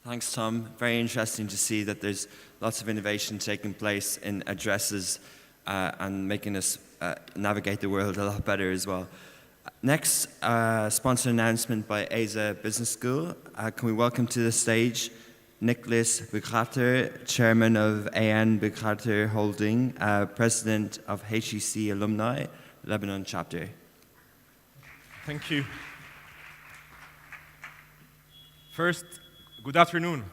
Thanks, Tom. Very interesting to see that there's lots of innovation taking place in addresses and making us navigate the world a lot better as well. Next, sponsor announcement by ESA Business School. Can we welcome to the stage Nicolas Boukather, Chairman of A.N.Boukather Holding, President of HEC Alumni, Lebanon Chapter. Thank you. First, good afternoon.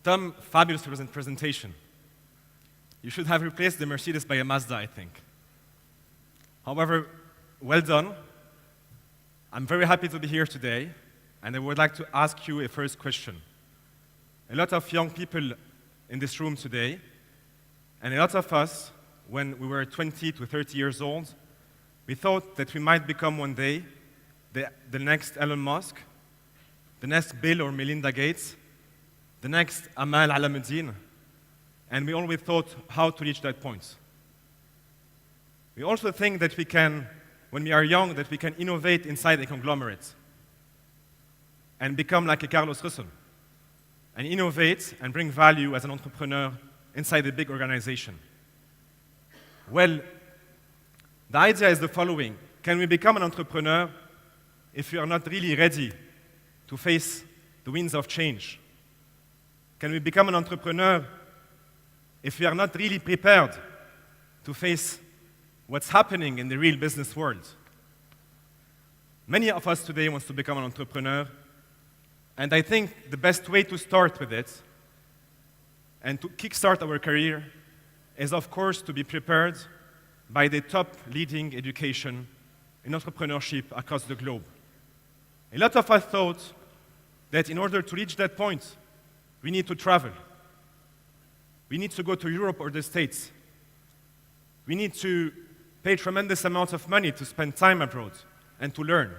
Tom, fabulous presentation. You should have replaced the Mercedes by a Mazda, I think. However, well done. I'm very happy to be here today, and I would like to ask you a first question. A lot of young people in this room today, and a lot of us, when we were 20 to 30 years old, we thought that we might become one day the next Elon Musk, the next Bill or Melinda Gates, the next Amal Alamuddin, and we always thought how to reach that point. We also think that we can, when we are young, that we can innovate inside a conglomerate and become like a Carlos Ghosn, and innovate and bring value as an entrepreneur inside a big organization. Well, the idea is the following. Can we become an entrepreneur if we are not really ready to face the winds of change? Can we become an entrepreneur if we are not really prepared to face what's happening in the real business world? Many of us today want to become an entrepreneur, and I think the best way to start with it and to kickstart our career is, of course, to be prepared by the top leading education in entrepreneurship across the globe. A lot of us thought that in order to reach that point, we need to travel. We need to go to Europe or the States. We need to pay tremendous amounts of money to spend time abroad and to learn.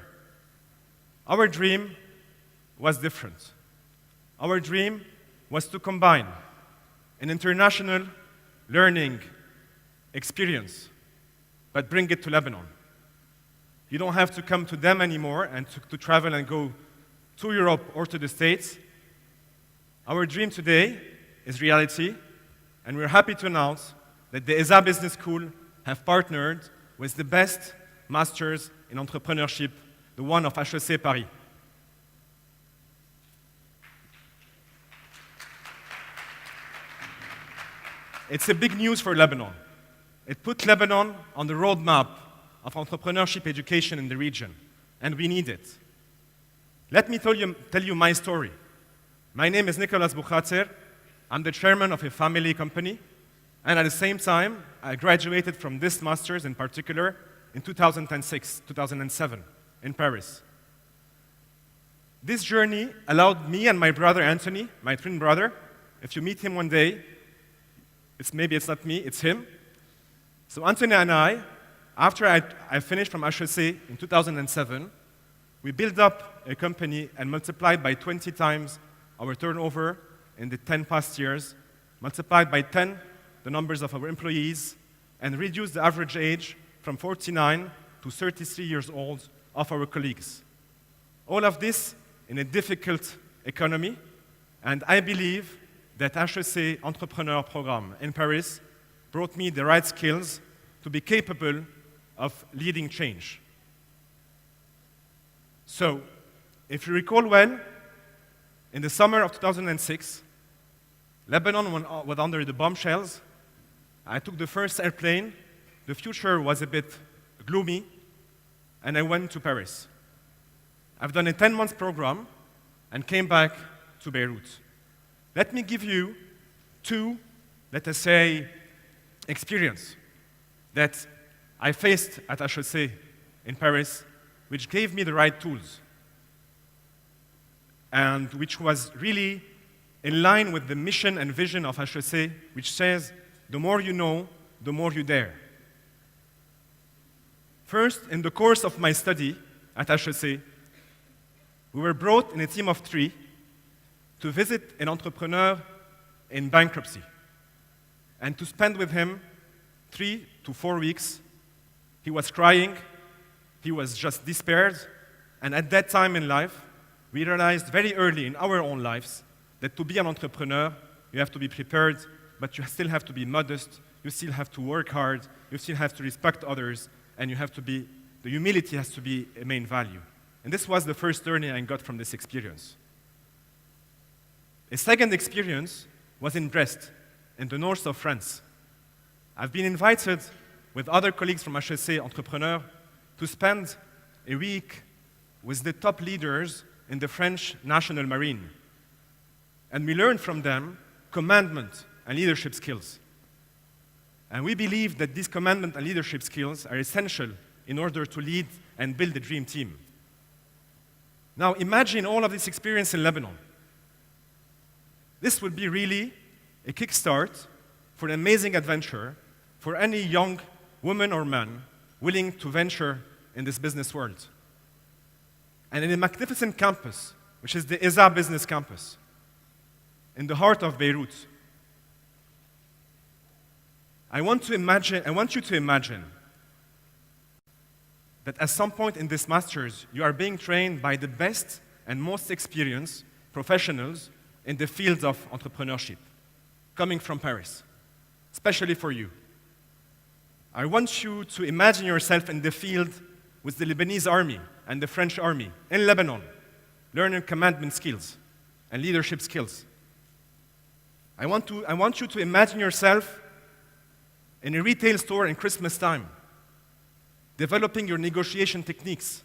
Our dream was different. Our dream was to combine an international learning experience, but bring it to Lebanon. You don't have to come to them anymore and to travel and go to Europe or to the States. Our dream today is reality, and we're happy to announce that the ESA Business School have partnered with the best masters in entrepreneurship, the one of HEC Paris. It's a big news for Lebanon. It put Lebanon on the roadmap of entrepreneurship education in the region, and we need it. Let me tell you my story. My name is Nicolas Boukather. I'm the chairman of a family company, and at the same time, I graduated from this master's in particular in 2007 in Paris. This journey allowed me and my brother Anthony, my twin brother, if you meet him one day, maybe it's not me, it's him. So Anthony and I, after I finished from HEC in 2007, we built up a company and multiplied by 20 times our turnover in the 10 past years, multiplied by 10 the numbers of our employees, and reduced the average age from 49 to 33 years old of our colleagues. All of this in a difficult economy, and I believe that HEC Entrepreneur Program in Paris brought me the right skills to be capable of leading change. So, if you recall well, in the summer of 2006, Lebanon was under the bombshells. I took the first airplane. The future was a bit gloomy, and I went to Paris. I've done a 10-month program and came back to Beirut. Let me give you two, let us say, experience that I faced at HEC in Paris, which gave me the right tools, and which was really in line with the mission and vision of HEC, which says, the more you know, the more you dare. First, in the course of my study at HEC, we were brought in a team of 3 to visit an entrepreneur in bankruptcy and to spend with him 3 to 4 weeks. He was crying, he was just despaired, and at that time in life, we realized very early in our own lives that to be an entrepreneur, you have to be prepared, but you still have to be modest, you still have to work hard, you still have to respect others, and the humility has to be a main value. And this was the first learning I got from this experience. A second experience was in Brest, in the north of France. I've been invited with other colleagues from HEC Entrepreneurs to spend a week with the top leaders in the French National Marine. And we learned from them commandment and leadership skills. And we believe that these commandment and leadership skills are essential in order to lead and build a dream team. Now imagine all of this experience in Lebanon. This would be really a kickstart for an amazing adventure for any young woman or man willing to venture in this business world. And in a magnificent campus, which is the ESA Business Campus, in the heart of Beirut, I want you to imagine that at some point in this master's, you are being trained by the best and most experienced professionals in the field of entrepreneurship, coming from Paris, especially for you. I want you to imagine yourself in the field with the Lebanese army and the French army in Lebanon, learning commandment skills and leadership skills. I want you to imagine yourself in a retail store in Christmas time, developing your negotiation techniques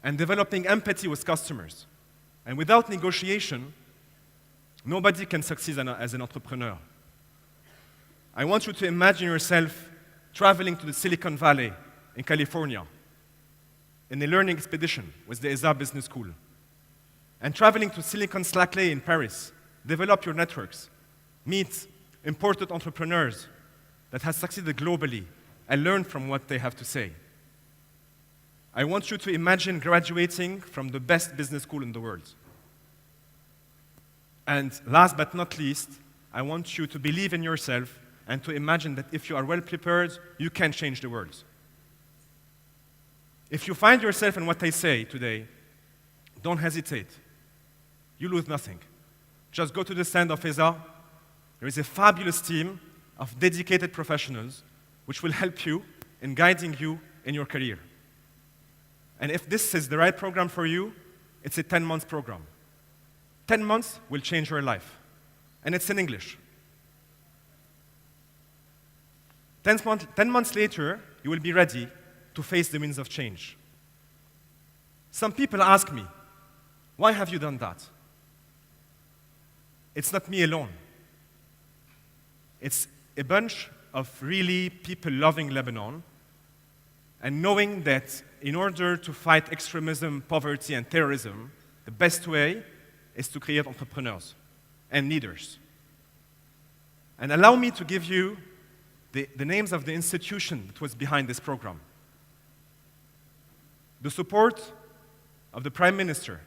and developing empathy with customers. And without negotiation, nobody can succeed as an entrepreneur. I want you to imagine yourself traveling to the Silicon Valley in California in a learning expedition with the ESA Business School, and traveling to Silicon Slackley in Paris, develop your networks, meet important entrepreneurs that have succeeded globally, and learn from what they have to say. I want you to imagine graduating from the best business school in the world. And last but not least, I want you to believe in yourself and to imagine that if you are well prepared, you can change the world. If you find yourself in what I say today, don't hesitate. You lose nothing. Just go to the stand of ESA. There is a fabulous team of dedicated professionals which will help you in guiding you in your career. And if this is the right program for you, it's a 10-month program. 10 months will change your life. And it's in English. 10 months later, you will be ready to face the winds of change. Some people ask me, why have you done that? It's not me alone. It's a bunch of really people loving Lebanon and knowing that in order to fight extremism, poverty, and terrorism, the best way is to create entrepreneurs and leaders. And allow me to give you the names of the institution that was behind this program. The support of the Prime Minister,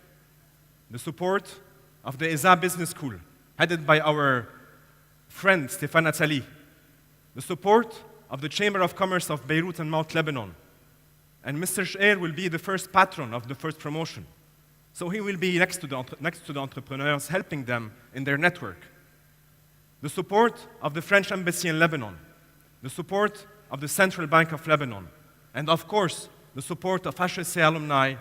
the support of the ESA Business School, headed by our friend Stéphane Attali, the support of the Chamber of Commerce of Beirut and Mount Lebanon. And Mr. Shair will be the first patron of the first promotion. So he will be next to the entrepreneurs, helping them in their network. The support of the French Embassy in Lebanon, the support of the Central Bank of Lebanon, and of course, the support of HEC Alumni,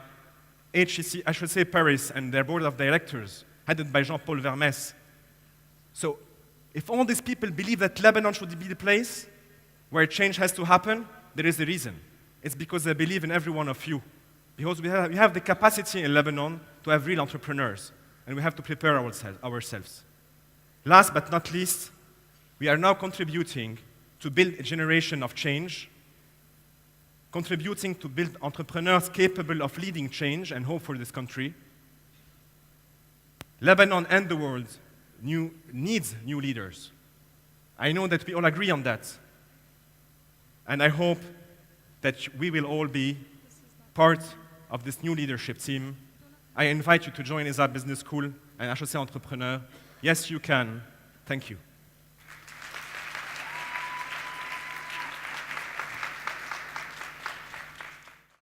HEC Paris, and their board of directors, headed by Jean-Paul Vermès. So, if all these people believe that Lebanon should be the place where change has to happen, there is a reason. It's because they believe in every one of you. Because we have the capacity in Lebanon to have real entrepreneurs, and we have to prepare ourselves. Last but not least, we are now contributing to build a generation of change, contributing to build entrepreneurs capable of leading change and hope for this country. Lebanon and the world needs new leaders. I know that we all agree on that. And I hope that we will all be part of this new leadership team. I invite you to join ESA Business School and HEC Entrepreneur. Yes, you can. Thank you.